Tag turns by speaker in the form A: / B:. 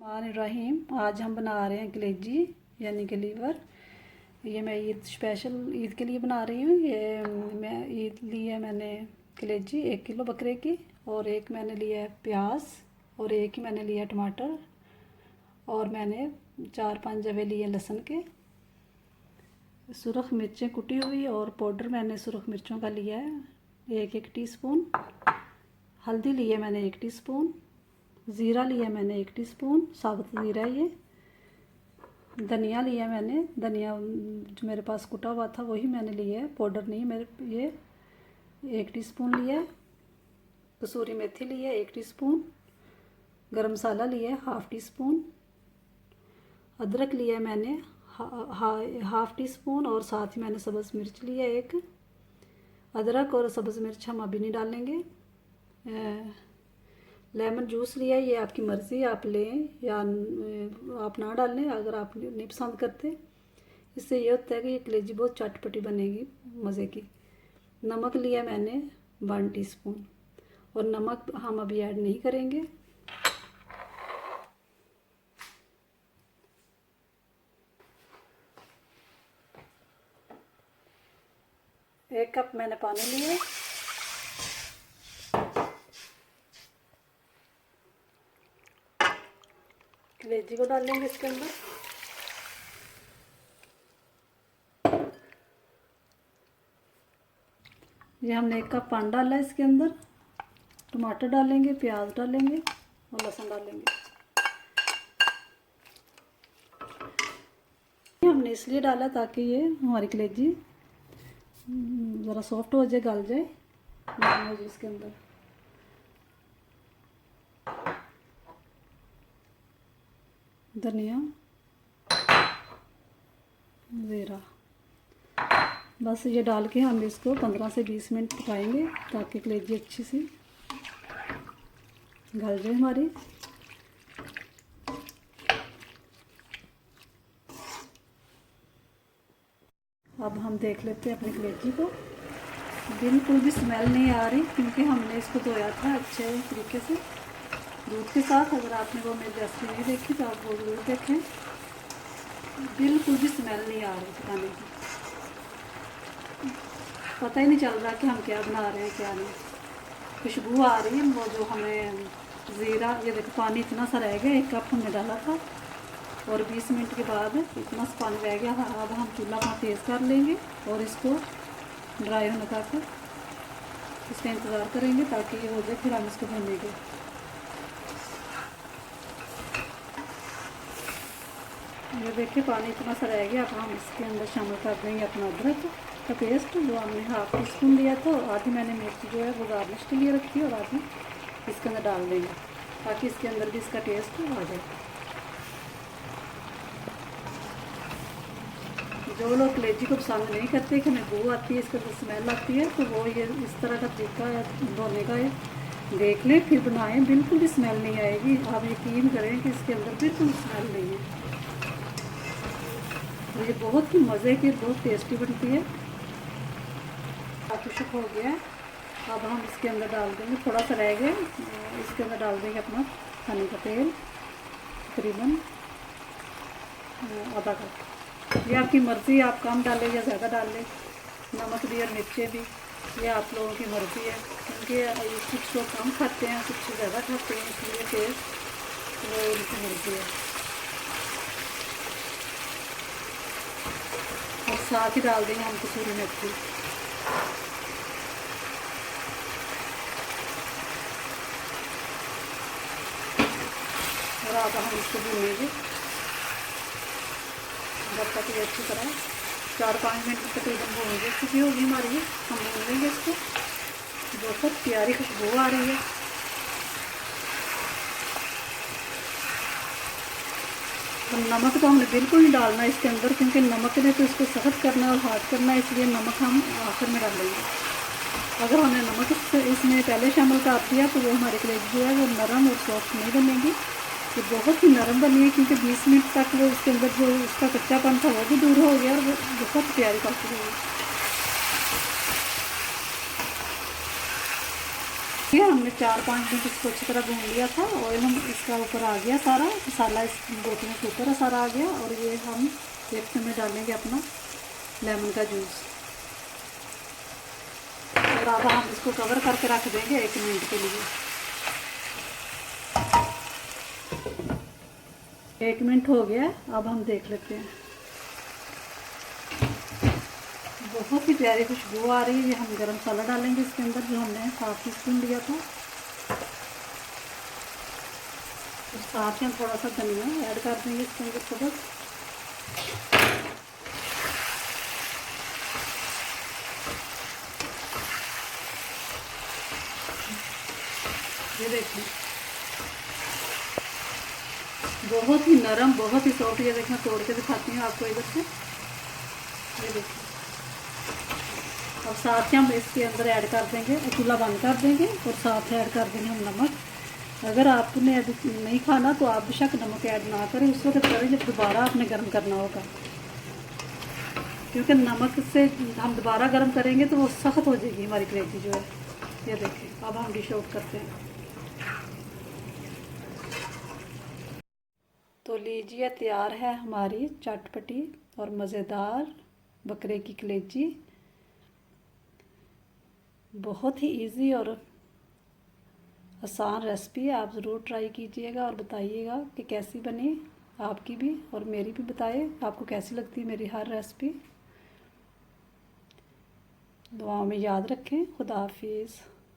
A: रहीम। आज हम बना रहे हैं कलेजी यानी कि लीवर। ये मैं ईद स्पेशल ईद के लिए बना रही हूँ। ये मैं ईद ली है मैंने कलेजी 1 किलो बकरे की, और एक मैंने लिया है प्याज, और एक ही मैंने लिया है टमाटर, और मैंने 4-5 जवे लिए लहसुन के। सुरख मिर्चें कुटी हुई और पाउडर मैंने सुरख मिर्चों का लिया है 1-1 टीस्पून। हल्दी लिया मैंने 1 टीस्पून। ज़ीरा लिया मैंने 1 टीस्पून साबुत ज़ीरा। ये धनिया लिया मैंने, धनिया जो मेरे पास कुटा हुआ था वही मैंने लिया है, पाउडर नहीं। मेरे ये 1 टीस्पून लिया है। कसूरी मेथी लिया 1 टीस्पून। गरम मसाला लिया है 1/2 टीस्पून। अदरक लिया मैंने 1/2 टीस्पून, और साथ ही मैंने सब्ज़ मिर्च लिया 1। अदरक और सब्ज़ मिर्च हम अभी नहीं डालेंगे। लेमन जूस लिया, ये आपकी मर्ज़ी, आप लें या आप ना डालें अगर आप नहीं पसंद करते। इससे ये होता है कि ये कलेजी बहुत चटपटी बनेगी, मज़े की। नमक लिया मैंने 1 टीस्पून, और नमक हम अभी ऐड नहीं करेंगे। एक कप मैंने पानी लिया। कलेजी को डालेंगे इसके अंदर। ये हमने 1 कप पानी डाला है इसके अंदर। टमाटर डालेंगे, प्याज डालेंगे और लहसुन डालेंगे। हमने इसलिए डाला ताकि ये हमारी कलेजी ज़रा सॉफ्ट हो जाए, गल जाए, नरम हो जाए इसके अंदर। धनिया, ज़ीरा, बस ये डाल के हम इसको 15 से 20 मिनट पकाएंगे ताकि कलेजी अच्छी सी गल जाए हमारी। अब हम देख लेते हैं अपनी कलेजी को। बिल्कुल भी स्मेल नहीं आ रही, क्योंकि हमने इसको धोया था अच्छे तरीके से दूध के साथ। अगर आपने वो मेरी रेसिपी नहीं देखी तो आप वो ज़रूर देखें। बिल्कुल भी स्मेल नहीं आ रही पकाने की, पता ही नहीं चल रहा कि हम क्या बना रहे हैं क्या नहीं। खुशबू आ रही है वो जो हमें ज़ीरा। ये देखो पानी इतना सा रह गया, 1 कप हमने डाला था, और 20 मिनट के बाद इतना सा पानी रह गया। अब हम चूल्हा अपना तेज़ कर लेंगे और इसको ड्राई होने तक इसका इंतज़ार करेंगे ताकि ये हो जाए, फिर हम इसको भूनेंगे। ये देखिए पानी इतना सा रह गया। अब हम इसके अंदर शामिल कर देंगे अपना अदरक का पेस्ट, जो हमने 1/2 टीस्पून लिया था, और आधी मैंने मिर्च जो है वो गार्निश के लिए रखी है, और आधी इसके अंदर डाल देंगे ताकि इसके अंदर भी इसका टेस्ट आ जाए। जो लोग कलेजी को पसंद नहीं करते कि हमें बू आती है, इसके अंदर स्मेल आती है, तो वो ये इस तरह का तरीका है धोने का है, देख लें फिर बनाएं। बिल्कुल भी स्मेल नहीं आएगी, आप यकीन करें कि इसके अंदर बिल्कुल स्मेल नहीं है। ये बहुत ही मज़े की, बहुत टेस्टी बनती है। काफ़ी शुक हो गया है। अब हम इसके अंदर डाल देंगे, थोड़ा सा रह गया, इसके अंदर डाल देंगे अपना खाने का तेल, तकरीबन आधा कप। ये आपकी मर्ज़ी, आप कम डालें या ज़्यादा डालें। नमक भी और मिर्चें भी ये आप लोगों की मर्ज़ी है, क्योंकि कुछ लोग कम खाते हैं, कुछ ज़्यादा खाते हैं, इसलिए टेस्ट वो उनकी मर्ज़ी है। और साथ ही डाल देंगे हम कसूरी मेथी। और अब हम इसको भूनेंगे जब तक ये अच्छी तरह 4-5 मिनट तकरीबन भूनेंगे। चुकी होगी हमारी, हम भून लेंगे इसको। बहुत प्यारी खुशबू आ रही है। तो नमक तो हमने बिल्कुल नहीं डालना इसके अंदर, क्योंकि नमक ने तो इसको सख्त करना और हार्ड करना है, इसलिए नमक हम आखिर में डालेंगे। अगर हमने नमक इसमें पहले शामिल कर दिया तो वो हमारी कलेजी जो है वो नरम और सॉफ्ट नहीं बनेगी। ये बहुत ही नरम बनी है, क्योंकि 20 मिनट तक वो इसके अंदर जो उसका कच्चापन था वो भी दूर हो गया, और वो बहुत प्यारी पक गई। ये हमने 4-5 मिनट इसको अच्छी तरह भून लिया था। ऑयल हम इसका ऊपर आ गया, सारा मसाला इस बोतल के ऊपर सारा आ गया। और ये हम एक में डालेंगे अपना लेमन का जूस। और अब हम इसको कवर करके रख देंगे 1 मिनट के लिए। 1 मिनट हो गया, अब हम देख लेते हैं। बहुत ही प्यारी खुशबू आ रही है। ये हम गरम मसाला डालेंगे इसके अंदर, जो हमने 7 टीस्पून लिया था। और साथ ही हम थोड़ा सा धनिया ऐड कर देंगे इसके अंदर तो बस। ये देखिए बहुत ही नरम, बहुत ही सॉफ्ट। ये देखना, तोड़ के दिखाती हूँ आपको इधर से। ये देखिए, अब साथ ही हम इसके अंदर ऐड कर देंगे, चूल्हा बंद कर देंगे और साथ ऐड कर देंगे हम नमक। अगर आपने अभी नहीं खाना तो आप बेशक नमक ऐड ना करें, उस वक्त करें जब दोबारा आपने गर्म करना होगा, क्योंकि नमक से हम दोबारा गर्म करेंगे तो वो सख्त हो जाएगी हमारी कलेजी जो है। ये देखिए, अब हम डिश आउट करते हैं। तो लीजिए, तैयार है हमारी चटपटी और मज़ेदार बकरे की कलेजी। बहुत ही इजी और आसान रेसिपी है। आप ज़रूर ट्राई कीजिएगा और बताइएगा कि कैसी बनी आपकी भी, और मेरी भी बताइए आपको कैसी लगती है मेरी हर रेसिपी। दुआओं में याद रखें। खुदा हाफिज़।